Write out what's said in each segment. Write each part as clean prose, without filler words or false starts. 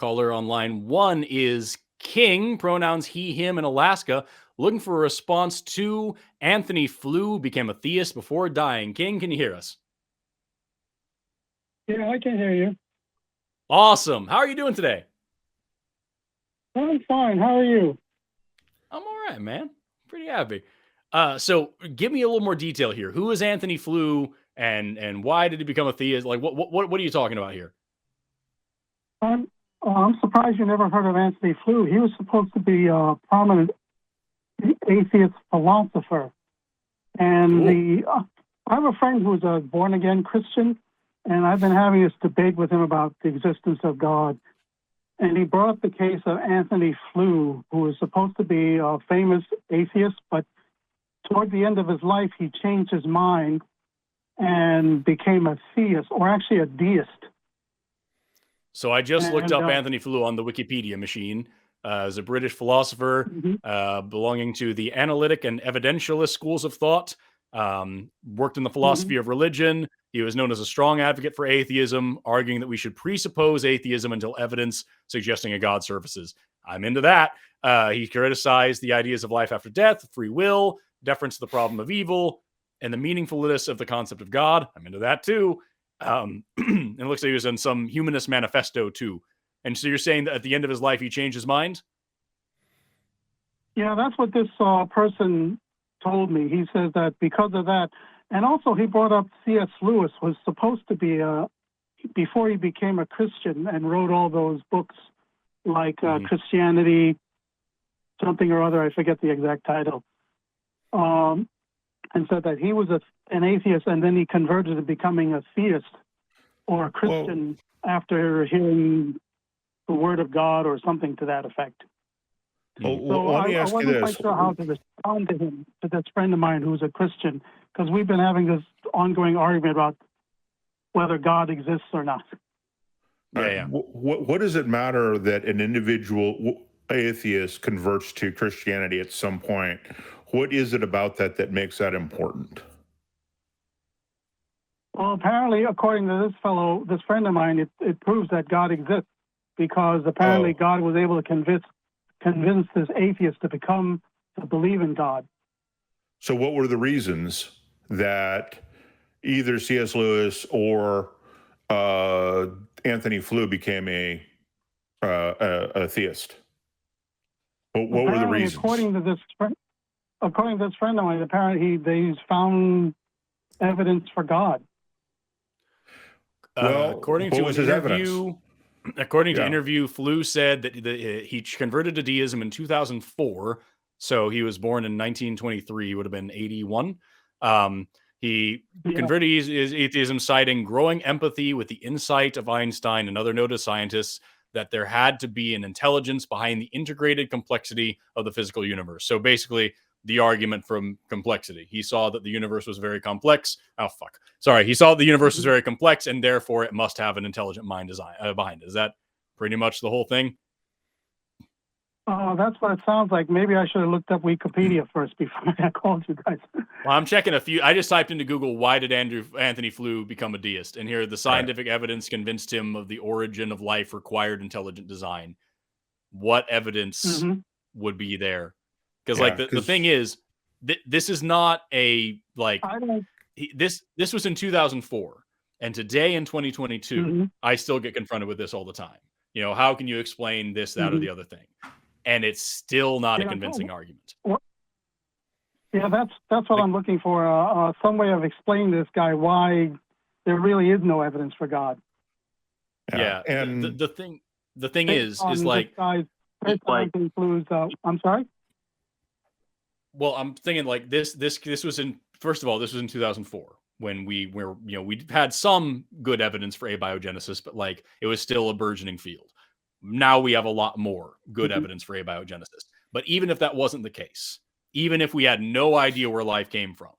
caller on line 1 is King, pronouns he, him in Alaska, looking for a response to Anthony Flew became a theist before dying. King, can you hear us? Yeah, I can hear you. Awesome. How are you doing today? I'm fine. How are you? I'm all right, man. Pretty happy. So give me a little more detail here. Who is Anthony Flew and why did he become a theist? Like what are you talking about here? I'm surprised you never heard of Anthony Flew. He was supposed to be a prominent atheist philosopher. And I have a friend who's a born-again Christian, and I've been having this debate with him about the existence of God. And he brought up the case of Anthony Flew, who was supposed to be a famous atheist, but toward the end of his life, he changed his mind and became a theist, or actually a deist. So I just looked up Anthony Flew on the Wikipedia machine. As a British philosopher belonging to the analytic and evidentialist schools of thought, worked in the philosophy of religion. He was known as a strong advocate for atheism, arguing that we should presuppose atheism until evidence suggesting a God surfaces. I'm into that. He criticized the ideas of life after death, free will, deference to the problem of evil, and the meaningfulness of the concept of God. I'm into that too. And it looks like he was in some humanist manifesto too. And so you're saying that at the end of his life, he changed his mind? Yeah, that's what this person told me. He says that because of that, and also he brought up C.S. Lewis was supposed to be, before he became a Christian and wrote all those books like Christianity, something or other, I forget the exact title, and said that he was an atheist and then he converted to becoming a theist or a Christian after hearing the word of God or something to that effect. Well, so let me ask you this. I wasn't quite sure how to respond to him, to this friend of mine who's a Christian, because we've been having this ongoing argument about whether God exists or not. Yeah. What does it matter that an individual atheist converts to Christianity at some point? What is it about that makes that important? Well, apparently, according to this friend of mine, it proves that God exists, because apparently God was able to convince this atheist to believe in God. So what were the reasons that either C.S. Lewis or Anthony Flew became a theist? What were the reasons? According to this friend of mine, apparently they found evidence for God. According to an interview, Flew said that he converted to deism in 2004. So he was born in 1923. He would have been 81. He converted his atheism, citing growing empathy with the insight of Einstein and other noted scientists that there had to be an intelligence behind the integrated complexity of the physical universe. So basically, the argument from complexity. He saw that the universe was very complex. He saw that the universe was very complex, and therefore it must have an intelligent mind design behind it. Is that pretty much the whole thing? That's what it sounds like. Maybe I should have looked up Wikipedia first before I called you guys. Well, I'm checking a few. I just typed into Google, why did Anthony Flew become a deist? And here, the scientific evidence convinced him of the origin of life required intelligent design. What evidence would be there? Because the thing is, this is not a this was in 2004, and today in 2022, I still get confronted with this all the time. You know, how can you explain this, that, or the other thing? And it's still not a convincing argument. Yeah, that's what I'm looking for. Some way of explaining to this guy why there really is no evidence for God. Yeah, and the thing is like, I'm sorry. Well, I'm thinking like this was in, first of all, this was in 2004 when we had some good evidence for abiogenesis, but like it was still a burgeoning field. Now we have a lot more good evidence for abiogenesis. But even if that wasn't the case, even if we had no idea where life came from,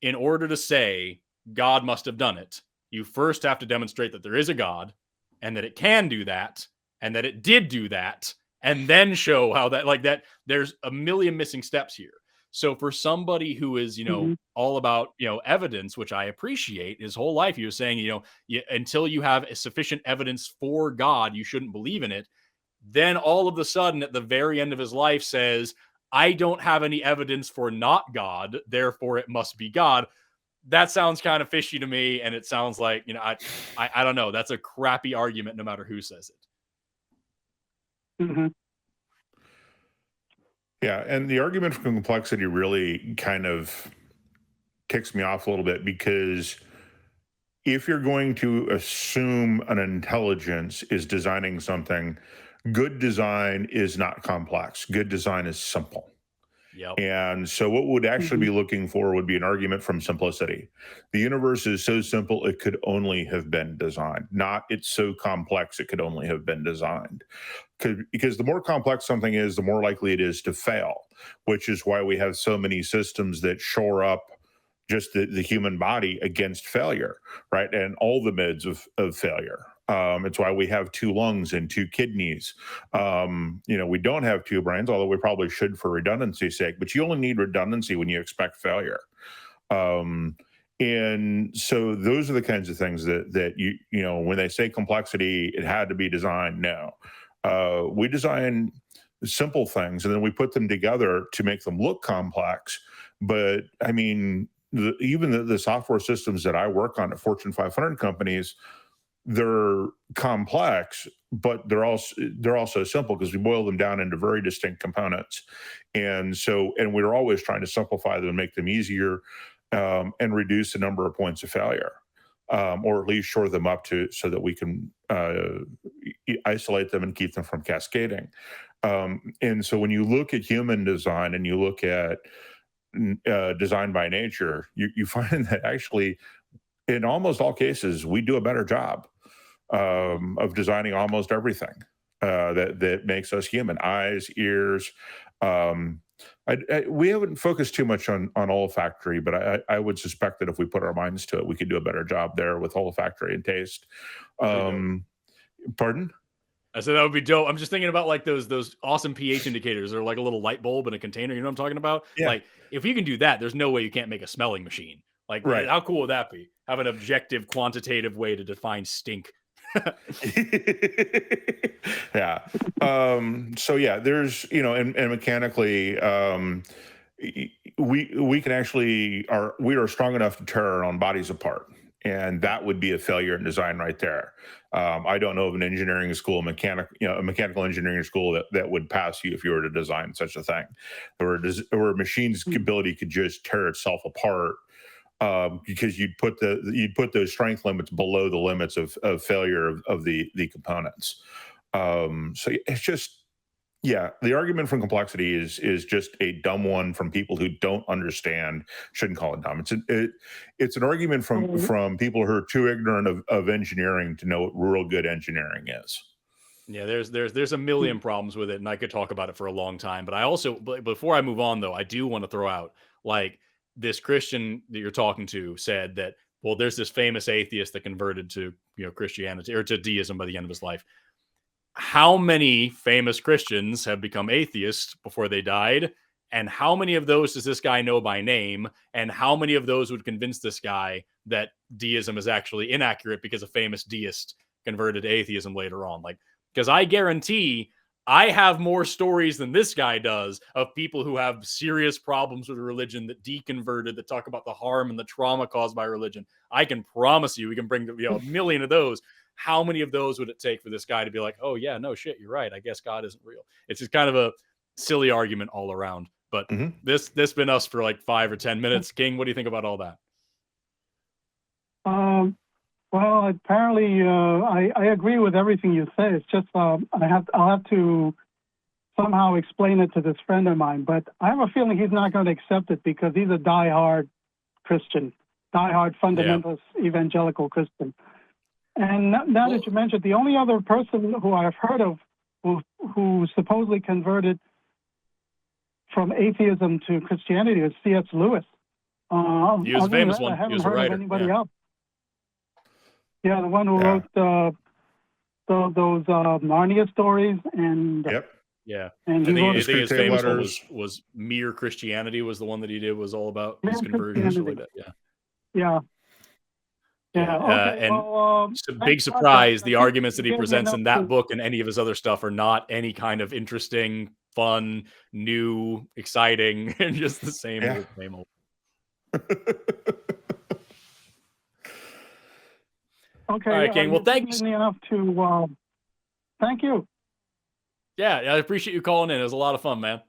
in order to say God must have done it, you first have to demonstrate that there is a God and that it can do that and that it did do that, and then show how that, like that, there's a million missing steps here. So for somebody who is, all about, evidence, which I appreciate, his whole life, he was saying, until you have sufficient evidence for God, you shouldn't believe in it. Then all of a sudden at the very end of his life says, I don't have any evidence for not God, therefore it must be God. That sounds kind of fishy to me. And it sounds like, I don't know. That's a crappy argument no matter who says it. Mm-hmm. Yeah, and the argument for complexity really kind of ticks me off a little bit, because if you're going to assume an intelligence is designing something, good design is not complex. Good design is simple. Yep. And so what we'd actually be looking for would be an argument from simplicity. The universe is so simple, it could only have been designed. Not it's so complex, it could only have been designed. Because the more complex something is, the more likely it is to fail, which is why we have so many systems that shore up just the human body against failure, right? And all the modes of failure. It's why we have 2 lungs and 2 kidneys. We don't have 2 brains, although we probably should for redundancy's sake, but you only need redundancy when you expect failure. And so those are the kinds of things that when they say complexity, it had to be designed. No, we design simple things and then we put them together to make them look complex. But I mean, even the software systems that I work on at Fortune 500 companies, they're complex, but they're also simple because we boil them down into very distinct components. And we're always trying to simplify them and make them easier, and reduce the number of points of failure, or at least shore them up so that we can isolate them and keep them from cascading. And so when you look at human design and you look at design by nature, you find that actually in almost all cases, we do a better job of designing almost everything that makes us human. Eyes, ears. We haven't focused too much on olfactory, but I would suspect that if we put our minds to it, we could do a better job there with olfactory and taste. Pardon? I said that would be dope. I'm just thinking about like those awesome pH indicators. They're like a little light bulb in a container. You know what I'm talking about? Yeah. Like if you can do that, there's no way you can't make a smelling machine. Like, right. How cool would that be? Have an objective, quantitative way to define stink. Yeah. So yeah, there's, and mechanically, we can actually we are strong enough to tear our own bodies apart. And that would be a failure in design right there. I don't know of an engineering school, a mechanical engineering school that would pass you if you were to design such a thing, or a machine's ability could just tear itself apart, because you'd put those strength limits below the limits of failure of the components. So it's just, yeah, the argument from complexity is just a dumb one from people who don't understand. Shouldn't call it dumb. It's an argument from people who are too ignorant of engineering to know what real good engineering is. Yeah, there's a million problems with it, and I could talk about it for a long time. But I also, before I move on though, I do want to throw out, like, this Christian that you're talking to said that, well, there's this famous atheist that converted to Christianity or to deism by the end of his life. How many famous Christians have become atheists before they died? And how many of those does this guy know by name? And how many of those would convince this guy that deism is actually inaccurate because a famous deist converted to atheism later on? Like, because I guarantee I have more stories than this guy does of people who have serious problems with religion that deconverted, that talk about the harm and the trauma caused by religion. I can promise you we can bring a million of those. How many of those would it take for this guy to be like, oh yeah, no shit, you're right, I guess God isn't real? It's just kind of a silly argument all around. But this been us for like 5 or 10 minutes. King, what do you think about all that? Well, apparently, I agree with everything you say. It's just I'll have to somehow explain it to this friend of mine. But I have a feeling he's not going to accept it because he's a diehard Christian, diehard fundamentalist evangelical Christian. And now that you mentioned, the only other person who I've heard of who supposedly converted from atheism to Christianity is C.S. Lewis. He was a famous one. I haven't he was a heard writer. of anybody else. Yeah, the one who wrote those Narnia stories and Yeah. And I he wrote think his Discrete famous one letters. was Mere Christianity was the one that he did, was all about Mere his conversion. So like Christianity. that. Yeah. Yeah. Yeah. Okay. And well, big thanks a lot, surprise, Doc. the I think arguments that he you gave me presents in enough that book and any of his other stuff are not any kind of interesting, fun, new, exciting, and just the same Yeah. old, same old. Okay. All right, King. Well, you thanks. gave me enough to. Thank you. Yeah, I appreciate you calling in. It was a lot of fun, man.